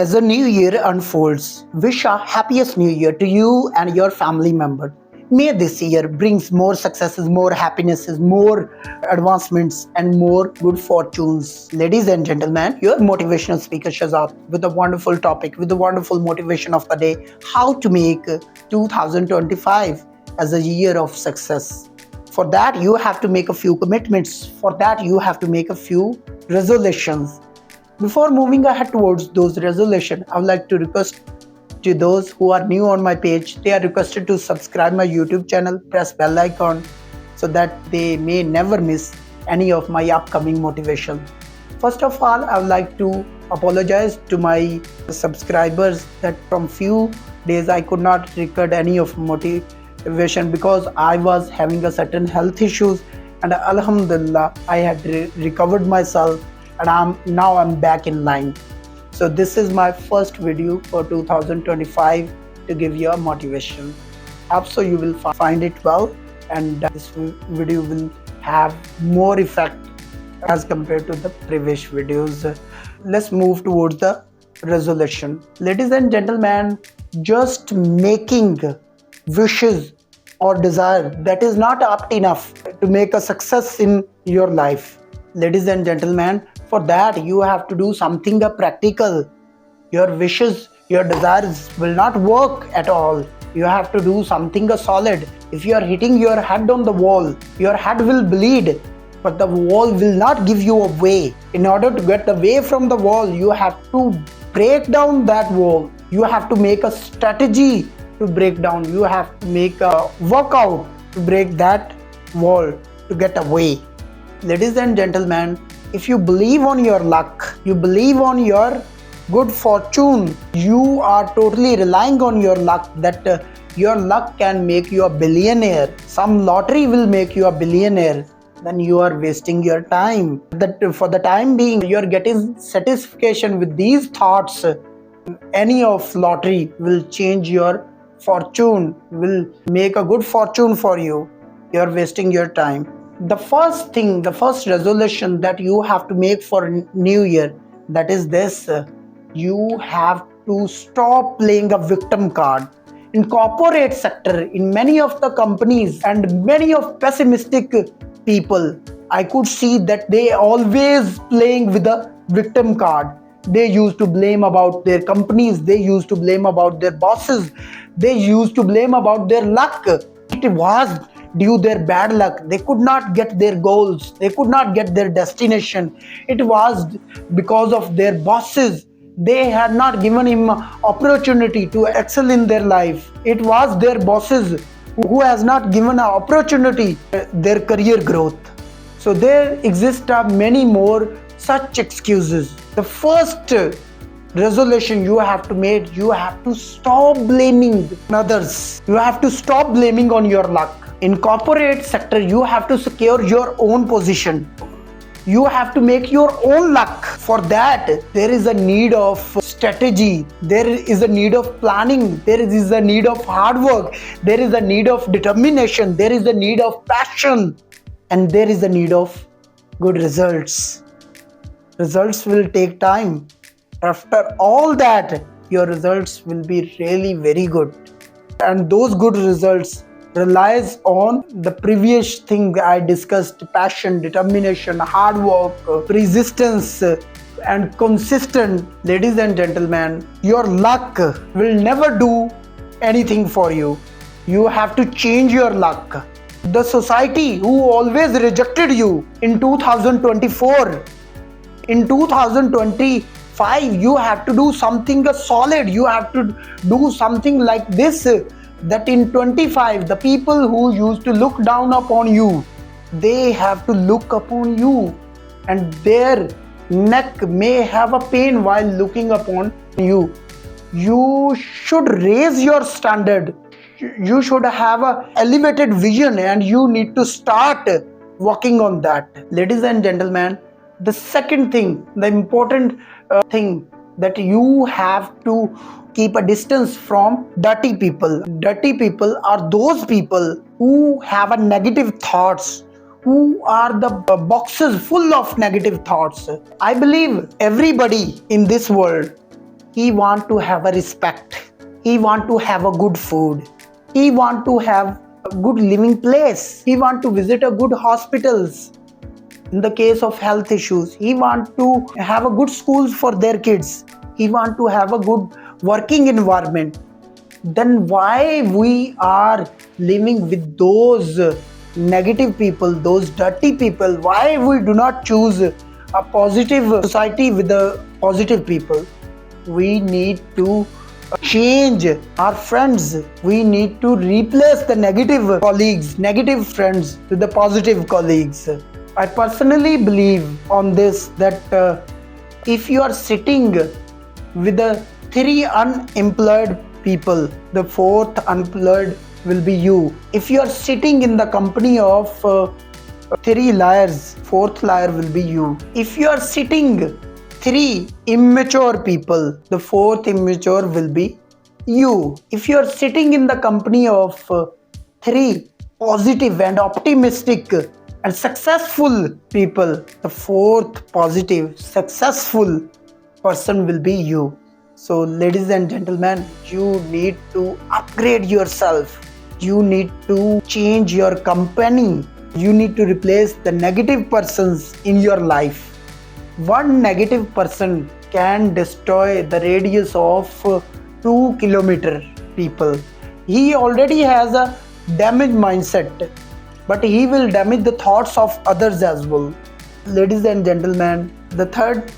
As the new year unfolds, wish a happiest new year to you and your family member. May this year brings more successes, more happinesses, more advancements, and more good fortunes. Ladies and gentlemen, your motivational speaker Shahzad with a wonderful topic, with the wonderful motivation of the day: how to make 2025 as a year of success. For that, you have to make a few commitments. For that, you have to make a few resolutions. Before moving ahead towards those resolutions, I would like to request to those who are new on my page, they are requested to subscribe my YouTube channel, press bell icon so that they may never miss any of my upcoming motivation. First of all, I would like to apologize to my subscribers that from few days I could not record any of motivation because I was having a certain health issues, and Alhamdulillah I had recovered myself, and I'm back in line. So this is my first video for 2025 to give you a motivation. Hope so you will find it well, and this video will have more effect as compared to the previous videos. Let's move towards the resolution. Ladies and gentlemen, just making wishes or desire, that is not up enough to make a success in your life. Ladies and gentlemen, for that you have to do something practical. Your wishes, your desires will not work at all. You have to do something solid. If you are hitting your head on the wall, your head will bleed, but the wall will not give you a way. In order to get away from the wall, you have to break down that wall. You have to make a strategy to break down. You have to make a workout to break that wall to get away. Ladies and gentlemen, if you believe on your luck, you believe on your good fortune, you are totally relying on your luck, that your luck can make you a billionaire. Some lottery will make you a billionaire. Then you are wasting your time. That for the time being, you are getting satisfaction with these thoughts. Any of lottery will change your fortune, will make a good fortune for you. You are wasting your time. The first thing, the first resolution that you have to make for new year, that is this: you have to stop playing a victim card. In corporate sector, in many of the companies and many of pessimistic people, I could see that they always playing with a victim card. They used to blame about their companies, they used to blame about their bosses, they used to blame about their luck. It was due their bad luck. They could not get their goals, they could not get their destination. It was because of their bosses. They had not given him opportunity to excel in their life. It was their bosses who has not given an opportunity their career growth. So there exist many more such excuses. The first resolution you have to make, you have to stop blaming others. You have to stop blaming on your luck. In corporate sector, you have to secure your own position. You have to make your own luck. For that, there is a need of strategy. There is a need of planning. There is a need of hard work. There is a need of determination. There is a need of passion. And there is a need of good results. Results will take time. After all that, your results will be really very good. And those good results relies on the previous thing I discussed: passion, determination, hard work, persistence, and consistent. Ladies and gentlemen, your luck will never do anything for you. You have to change your luck. The society who always rejected you in 2024, in 2025, you have to do something solid. You have to do something like this, that in 25, the people who used to look down upon you, they have to look upon you, and their neck may have a pain while looking upon you. You should raise your standard. You should have an elevated vision, and you need to start working on that. Ladies and gentlemen, the second thing, the important thing, that you have to keep a distance from dirty people. Dirty people are those people who have a negative thoughts, who are the boxes full of negative thoughts. I believe everybody in this world He want to have a respect. He want to have a good food. He want to have a good living place. He want to visit a good hospitals. In the case of health issues, he want to have a good schools for their kids. He want to have a good working environment. Then why we are living with those negative people, those dirty people? Why we do not choose a positive society with the positive people? We need to change our friends. We need to replace the negative colleagues, negative friends with the positive colleagues. I personally believe on this that if you are sitting with the three unemployed people, the fourth unemployed will be you. If you are sitting in the company of three liars, fourth liar will be you. If you are sitting three immature people, the fourth immature will be you. If you are sitting in the company of three positive and optimistic and successful people, the fourth positive, successful person will be you. So, ladies and gentlemen, you need to upgrade yourself. You need to change your company. You need to replace the negative persons in your life. One negative person can destroy the radius of 2 kilometer people. He already has a damaged mindset, but he will damage the thoughts of others as well. Ladies and gentlemen, the third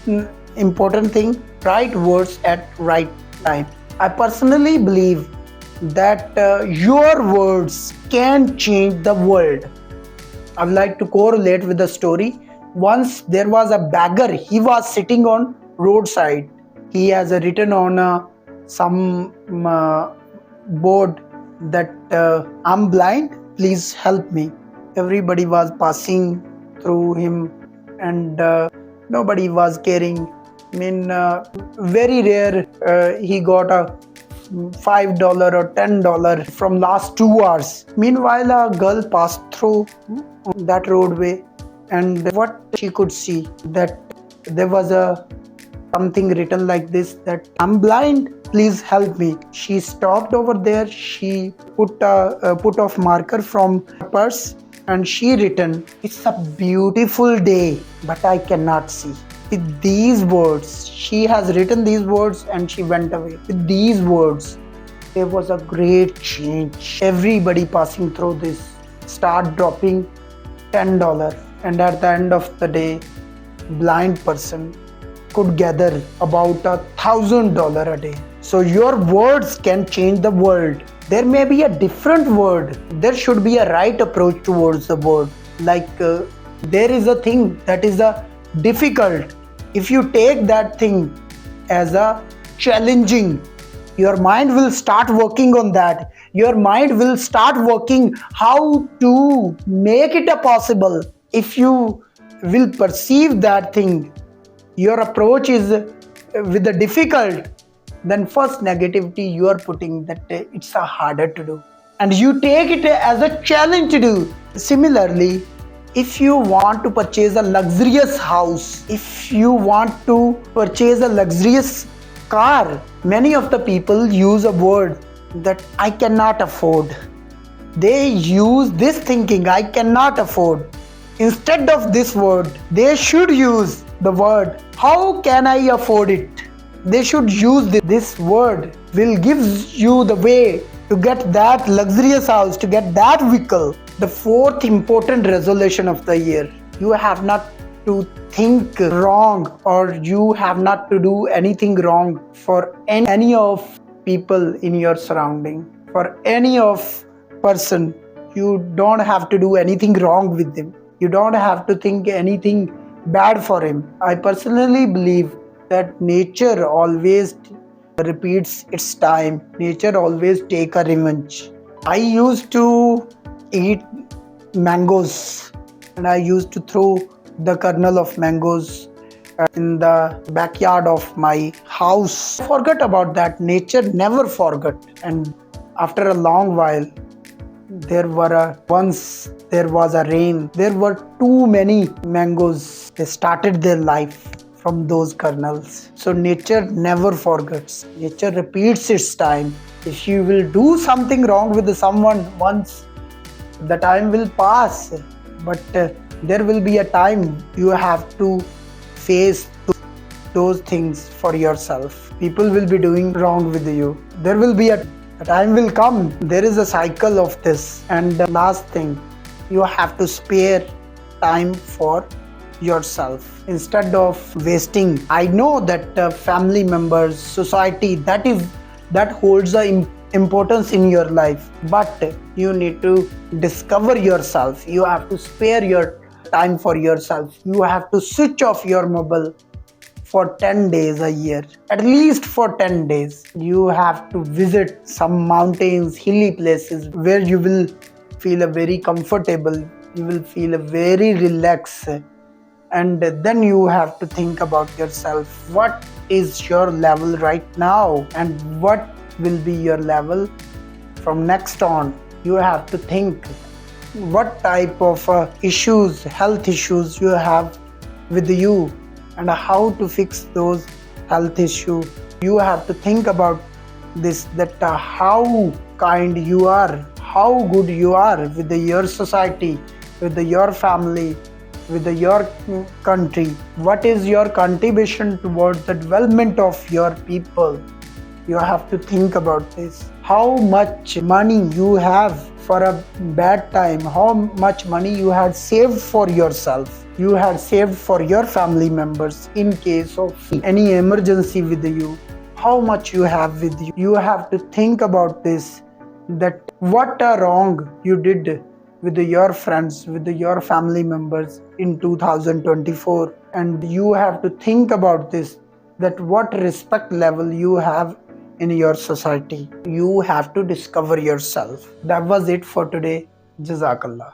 important thing, right words at right time. I personally believe that your words can change the world. I would like to correlate with the story. Once there was a beggar. He was sitting on roadside. He has written on some board that I'm blind, please help me. Everybody was passing through him and nobody was caring. Very rare he got a $5 or $10 from last 2 hours. Meanwhile, a girl passed through that roadway, and what she could see that there was a something written like this, that I'm blind, please help me. She stopped over there. She put a put off marker from her purse and she written, it's a beautiful day, but I cannot see. With these words, she has written these words and she went away. With these words, there was a great change. Everybody passing through this start dropping $10, and at the end of the day, blind person could gather about $1,000 a day. So your words can change the world. There may be a different word. There should be a right approach towards the word. Like there is a thing that is difficult. If you take that thing as a challenging, your mind will start working on that. Your mind will start working how to make it a possible. If you will perceive that thing, your approach is with the difficult, then first negativity you are putting that it's a harder to do, and you take it as a challenge to do. Similarly, if you want to purchase a luxurious house, if you want to purchase a luxurious car, many of the people use a word that I cannot afford. They use this thinking, I cannot afford. Instead of this word, they should use the word, how can I afford it? They should use this word, will give you the way to get that luxurious house, to get that vehicle. The fourth important resolution of the year, you have not to think wrong, or you have not to do anything wrong for any of people in your surrounding. For any of person, you don't have to do anything wrong with them. You don't have to think anything bad for him. I personally believe that nature always repeats its time. Nature always take a revenge. I used to eat mangoes, and I used to throw the kernel of mangoes in the backyard of my house. Forget about that. Nature never forgot. And after a long while, once there was a rain. There were too many mangoes. They started their life from those kernels. So nature never forgets. Nature repeats its time. If you will do something wrong with someone once, the time will pass, but there will be a time you have to face those things for yourself. People will be doing wrong with you. There will be a time will come. There is a cycle of this. And the last thing, you have to spare time for yourself instead of wasting. I know that family members, society, that holds a importance in your life, but you need to discover yourself. You have to spare your time for yourself. You have to switch off your mobile for 10 days a year, at least for 10 days. You have to visit some mountains, hilly places where you will feel a very comfortable, you will feel a very relaxed, and then you have to think about yourself. What is your level right now, and what will be your level from next on? You have to think what type of issues, health issues you have with you, and how to fix those health issues. You have to think about this, that how kind you are, how good you are with your society, with your family, with your country. What is your contribution towards the development of your people? You have to think about this. How much money you have for a bad time, how much money you had saved for yourself, you had saved for your family members in case of any emergency with you, how much you have with you. You have to think about this, that what a wrong you did with your friends, with your family members in 2024. And you have to think about this, that what respect level you have in your society. You have to discover yourself. That was it for today. Jazakallah.